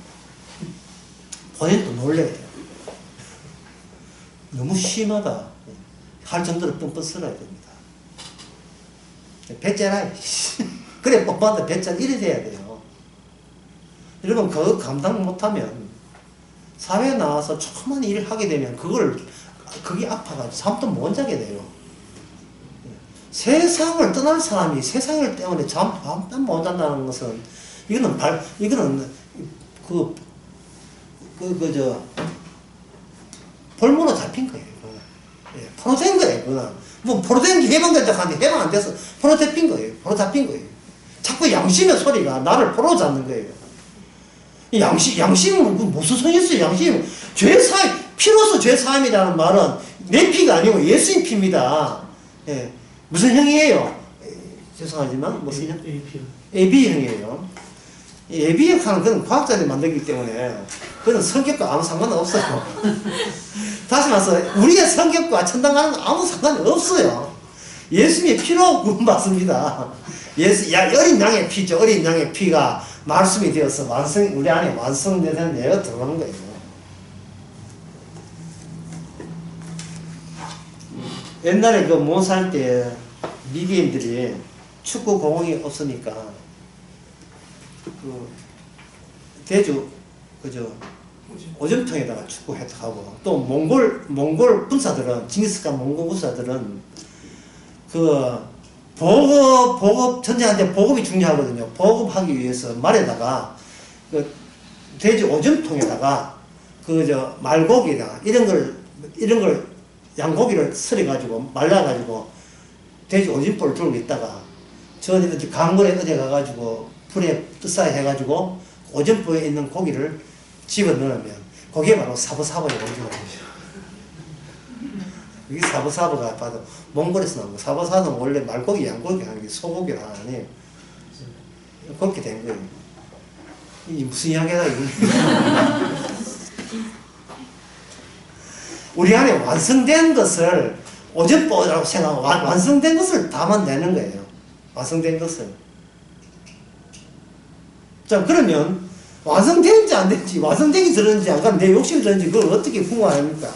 본인도 놀래야 돼요. 너무 심하다 할 정도로 뻔뻔 쓸어야 됩니다. 배째라. 그래 뻔뻔하다 배째 이래 돼야 돼요. 여러분 그거 감당 못하면 사회에 나와서 조그만 일을 하게 되면 그게 아파가지고 잠도 못 자게 돼요. 세상을 떠날 사람이 세상을 때문에 잠 못 잔다는 것은 이거는 볼모로 잡힌 거예요. 예, 포로된 거예요. 그거는. 뭐, 포로된 게 해방됐다 하는데 해방 안 돼서 포로 잡힌 거예요. 포로 잡힌 거예요. 자꾸 양심의 소리가 나를 포로 잡는 거예요. 양심은 무슨 소리 있어요, 양심. 죄사함, 피로서 죄사함이라는 말은 내 피가 아니고 예수님 피입니다. 예. 무슨 형이에요? 죄송하지만, 무슨 형? AB형이에요. AB형하는 그건 과학자들이 만들기 때문에, 그건 성격과 아무 상관없어요. 다시 말해서, 우리의 성격과 천당 가는 건 아무 상관이 없어요. 예수님의 피로 구원받습니다. 어린 양의 피죠. 어린 양의 피가 말씀이 되어서 우리 안에 완성되는 내가 들어간 거예요. 옛날에 못 살 때 미디인들이 축구 공원이 없으니까 대주 오점통에다가 축구 하고 또 몽골 군사들은 징기스칸 몽골 군사들은 보급 전쟁할 보급이 중요하거든요. 보급하기 위해서 말에다가 돼지 오줌통에다가 말고기나 이런 걸 양고기를 썰어가지고 말라가지고 돼지 오줌볼을 들고 있다가 강물에 어디 가가지고 불에 뜨싸이 해가지고 오줌볼에 있는 고기를 집어 넣으면 그게 바로 사부사부의 오줌이죠. 이게 사부사부가 봐도 몽골에서 나온 거. 사부사부는 원래 말고기, 양고기 하는 게 소고기를 하니 그렇게 된 거예요. 이 무슨 이야기다 이거. 우리 안에 완성된 것을 오줌보라고 생각하고 완성된 것을 담아내는 거예요. 완성된 것을. 자, 그러면 완성된지 안 된지, 완성되기 들었는지 안 가면 내 욕심이 들었는지 그걸 어떻게 구분합니까?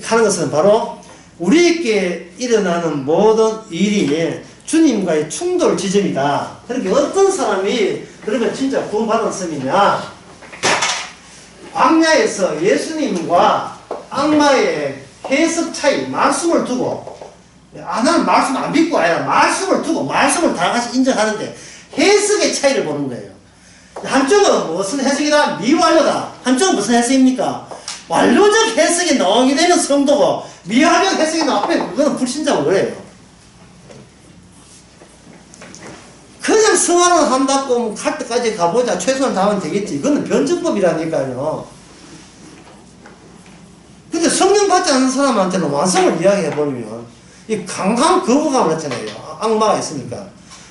하는 것은 바로 우리에게 일어나는 모든 일이 주님과의 충돌 지점이다. 그렇게 어떤 사람이 그러면 진짜 구원받은 셈이냐? 광야에서 예수님과 악마의 해석 차이, 말씀을 두고, 나는 말씀 안 믿고 아니라 말씀을 두고, 말씀을 다 같이 인정하는데, 해석의 차이를 보는 거예요. 한쪽은 무슨 해석이다? 미완료다. 한쪽은 무슨 해석입니까? 완료적 해석이 나오게 되는 성도고, 미완료적 해석이 나오면 그거는 불신자고 그래요. 그냥 성화를 한다고 갈 때까지 가보자. 최선을 다하면 되겠지. 이거는 변증법이라니까요. 근데 성령 받지 않는 사람한테는 완성을 이야기해버리면 이 강한 거부감을 했잖아요. 악마가 있으니까.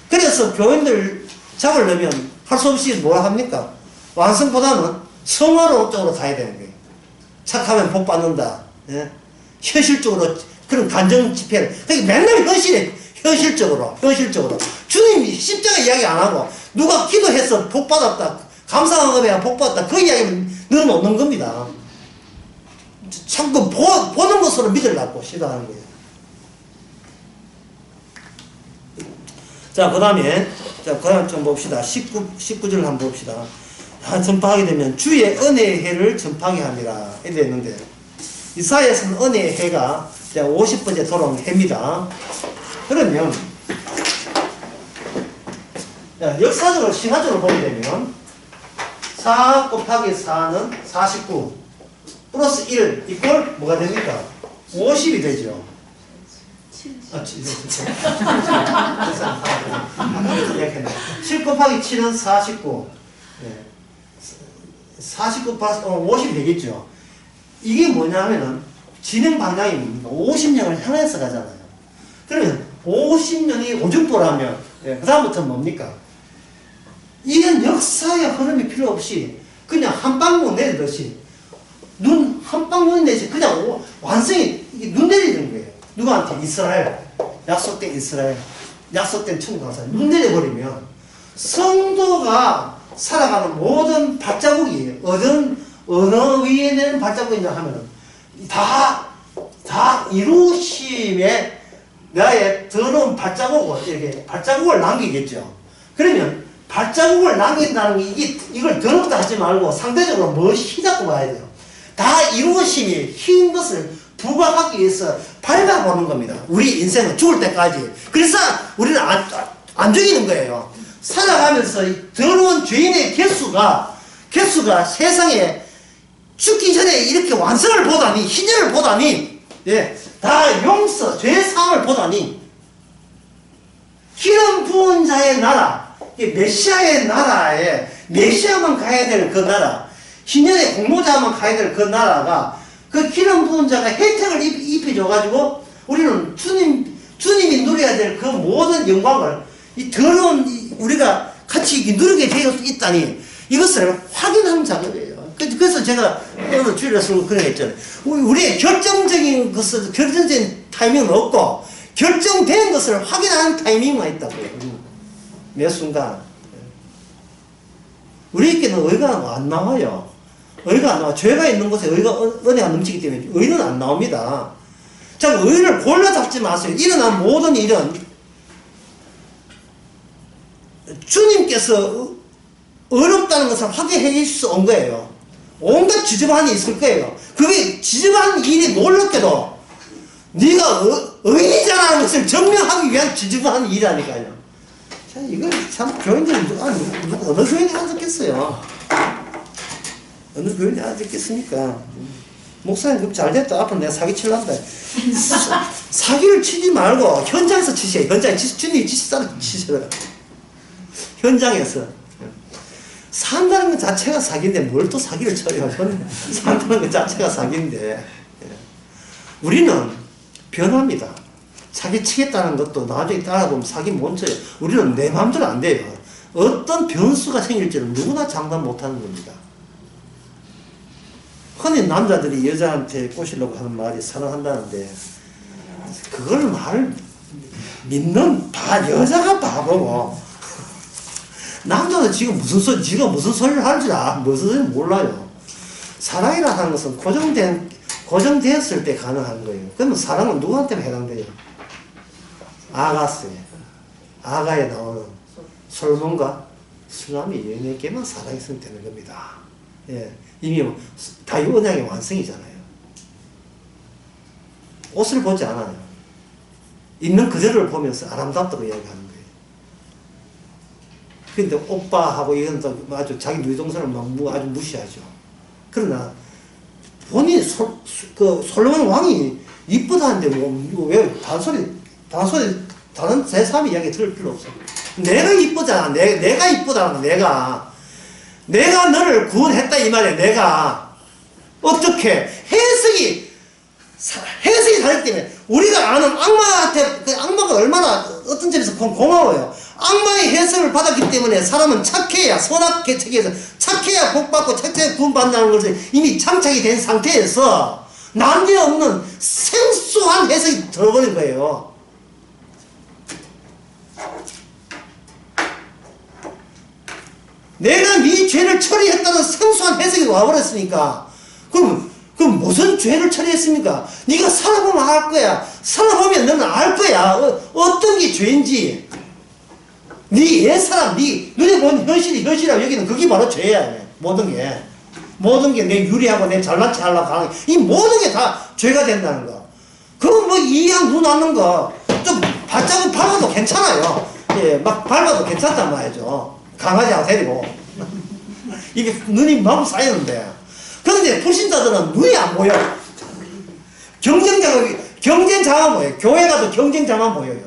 그래서 교인들 잡으려면 할 수 없이 뭐라 합니까? 완성보다는 성화로 쪽으로 가야 되는 거예요. 착하면 복 받는다. 예? 현실적으로 그런 간정 집회를. 그러니까 맨날 현실적으로. 주님이 십자가 이야기 안 하고 누가 기도해서 복 받았다. 감사한 것에 복 받았다. 그 이야기는 넣어놓는 겁니다. 자꾸 보는 것으로 믿으려고 시도하는 거예요. 자, 그 다음에 좀 봅시다. 19절을 한번 봅시다. 전파하게 되면 주의 은혜의 해를 전파하게 합니다. 이렇게 했는데, 이사야에서는 은혜의 해가 50번째 돌아온 해입니다. 그러면, 역사적으로, 신화적으로 보게 되면, 4 곱하기 4는 49, 플러스 1 이꼴 뭐가 됩니까? 50이 되죠. 7 곱하기 7은 49. 49 플러스 50이 되겠죠. 이게 뭐냐면은 진행 방향이 뭡니까? 50년을 향해서 가잖아요. 그러면 50년이 오줌보라면 그 다음부터는 뭡니까? 이런 역사의 흐름이 필요 없이 그냥 한 방울 내리듯이 한 방울 내듯이 그냥 완성이 눈 내리는 거예요. 누구한테? 이스라엘. 약속된 이스라엘. 약속된 천국 가서 눈 내려버리면 성도가 살아가는 모든 발자국이 어느 위에 내는 발자국이냐 하면은 다 이루심에 나의 더러운 발자국을 이렇게 발자국을 남기겠죠. 그러면 발자국을 남긴다는 게 이걸 더럽다 하지 말고 상대적으로 멋있게 잡고 봐야 돼요. 다 이루심이 흰 것을 부각하기 위해서 밟아보는 겁니다. 우리 인생은 죽을 때까지. 그래서 우리는 안 죽이는 거예요. 살아가면서 더러운 죄인의 개수가 개수가 세상에 죽기 전에 이렇게 완성을 보다니, 희년을 보다니, 예, 다 용서, 죄사함을 보다니, 기름 부은 자의 나라, 메시아의 나라에, 메시아만 가야 될 그 나라, 희년의 공로자만 가야 될 그 나라가, 그 기름 부은 자가 혜택을 입혀줘가지고, 우리는 주님이 누려야 될 그 모든 영광을, 이 더러운, 우리가 같이 누리게 되어 있다니, 이것을 확인하는 작업이에요. 그래서 제가 오늘 주일에서 그런 거 했잖아요. 우리의 결정적인 것을, 결정적인 타이밍은 없고, 결정된 것을 확인하는 타이밍만 있다고요. 매 순간. 우리에게는 의가 안 나와요. 의가 안 나와. 죄가 있는 곳에 은혜가 넘치기 때문에 의는 안 나옵니다. 자, 의를 골라 잡지 마세요. 일어난 모든 일은 주님께서 어렵다는 것을 확인해 주실 수 온 거예요. 온갖 지저분함이 있을 거예요. 그게 지저분한 일이 놀랍게도 네가 의인이라는 것을 증명하기 위한 지저분한 일이라니까요. 자, 이걸 참 교인들이 어느 교인이 알았겠어요? 어느 교인이 알았겠습니까? 목사님 그럼 잘됐다. 앞으로 내가 사기 칠란다. 사기를 치지 말고 현장에서 치세요. 현장에 주님이 치시더라. 현장에서. 산다는 것 자체가 사기인데 뭘 또 사기를 쳐요. 산다는 것 자체가 사기인데. 우리는 변합니다. 사기 치겠다는 것도 나중에 따라보면 사기 못 쳐요. 우리는 내 마음대로 안 돼요. 어떤 변수가 생길지는 누구나 장담 못하는 겁니다. 흔히 남자들이 여자한테 꼬시려고 하는 말이 사랑한다는데 그걸 말 믿는 여자가 바보고 남자는 지금 지가 무슨 소리를 할지 무슨 소리를 몰라요. 사랑이라 하는 것은 고정되었을 때 가능한 거예요. 그러면 사랑은 누구한테 해당돼요? 아가스에, 아가에 나오는 솔몬과 수나미 여인에게만 사랑이 있으면 되는 겁니다. 예, 이미 다윗 언약의 완성이잖아요. 옷을 보지 않아요. 있는 그대로를 보면서 아름답다고 이야기하는 거예요. 근데 오빠하고 이건 또 아주 자기 누이동생을 아주 무시하죠. 그러나 본인 솔로몬 왕이 이쁘다는데 왜 다른 제3의 이야기 들을 필요 없어. 내가 이쁘잖아. 내가 이쁘다는 거. 내가 너를 구원했다 이 말이야. 내가 어떻게 해석이 다르기 때문에 우리가 아는 악마한테 그 악마가 얼마나 어떤 점에서 고마워요. 악마의 해석을 받았기 때문에 사람은 착해야 선악계 체계에서 착해야 복받고 착해야 구원받는다는 것을 이미 장착이 된 상태에서 난데없는 생소한 해석이 들어버린 거예요. 내가 네 죄를 처리했다는 생소한 해석이 와버렸으니까 그럼 무슨 죄를 처리했습니까? 네가 살아보면 알 거야. 살아보면 너는 알 거야. 어떤 게 죄인지. 네 옛사람, 네 눈에 보는 현실이라고 여기는 그게 바로 죄야. 모든 게 내 유리하고 내 잘난 체 하려고 하는 이 모든 게 다 죄가 된다는 거. 그거 뭐 이양 눈 왔는 거 좀 발자국 밟아도 괜찮아요. 예, 막 밟아도 괜찮단 말이죠. 강아지하고 데리고. 이게 눈이 막 쌓이는데. 그런데 불신자들은 눈이 안 보여. 경쟁자가 보여요. 교회 가도 경쟁자만 보여요.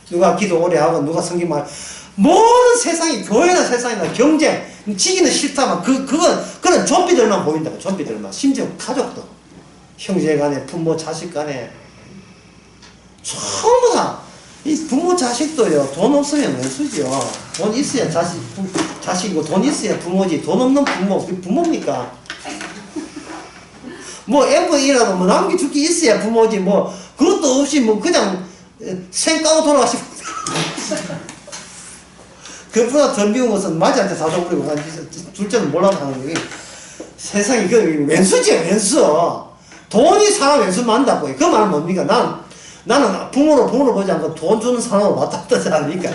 누가 기도 오래 하고, 누가 성경 말. 모든 세상이, 교회나 세상이나 경쟁, 지기는 싫다만, 그런 좀비들만 보인다고, 좀비들만. 심지어 가족도. 형제 간에, 부모, 자식 간에. 전부 다. 이 부모 자식도요, 돈 없으면 왼수죠. 돈 있어야 자식이고, 돈 있어야 부모지. 돈 없는 부모, 그게 부모입니까? 뭐, MV라도 뭐, 남겨줄 게 있어야 부모지. 뭐, 그것도 없이 뭐, 그냥, 생까고 돌아가시고. 그보다 더 미운 것은 마지한테 사줘버리고, 둘째는 몰라도 하는 거예요. 세상에, 왼수지, 왼수. 돈이 사람 왼수 만다고. 그 말은 뭡니까? 나는 부모를 보지 않고 돈 주는 사람으로 왔다 갔다 하지 않으니까.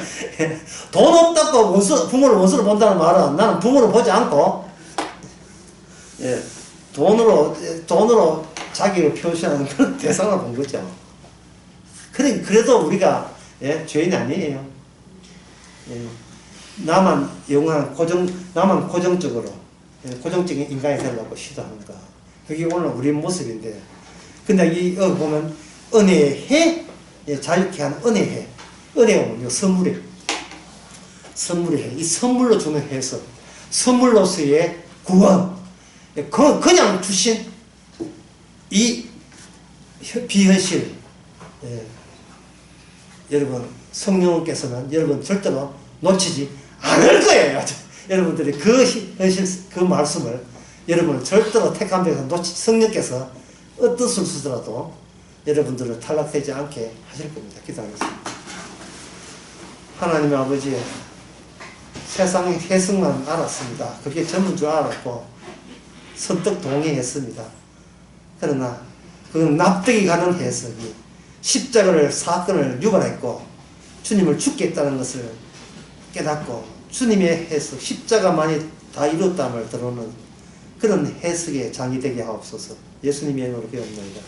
돈 없다고 부모를 원수로 본다는 말은 나는 부모를 보지 않고, 예, 돈으로 자기를 표시하는 그런 대상을 본 거죠. 그래도 우리가, 예, 죄인이 아니에요. 예, 나만 고정적으로, 고정적인 인간이 되려고 시도하는가. 그게 오늘 우리 모습인데, 근데 이 보면 은혜의 해, 자유케 하는 은혜의 해. 은혜가 뭐냐? 선물이에요. 선물의 해. 이 선물로 주는 해석. 선물로서의 구원. 그냥 주신 이 비현실. 여러분, 성령께서는 여러분 절대로 놓치지 않을 거예요. 여러분들이 그 현실, 그 말씀을 여러분은 절대로 택한 데서 성령께서 어떤 뜻을 쓰더라도 여러분들을 탈락되지 않게 하실 겁니다. 기도하겠습니다. 하나님의 아버지, 세상의 해석만 알았습니다. 그게 전부인 줄 알았고 선뜻 동의했습니다. 그러나 그건 납득이 가는 해석이 십자가를 사건을 유발했고 주님을 죽겠다는 것을 깨닫고 주님의 해석, 십자가만이 다 이뤘다함을 들어오는 그런 해석의 장이 되게 하옵소서. 예수님의 이름으로 기도합니다.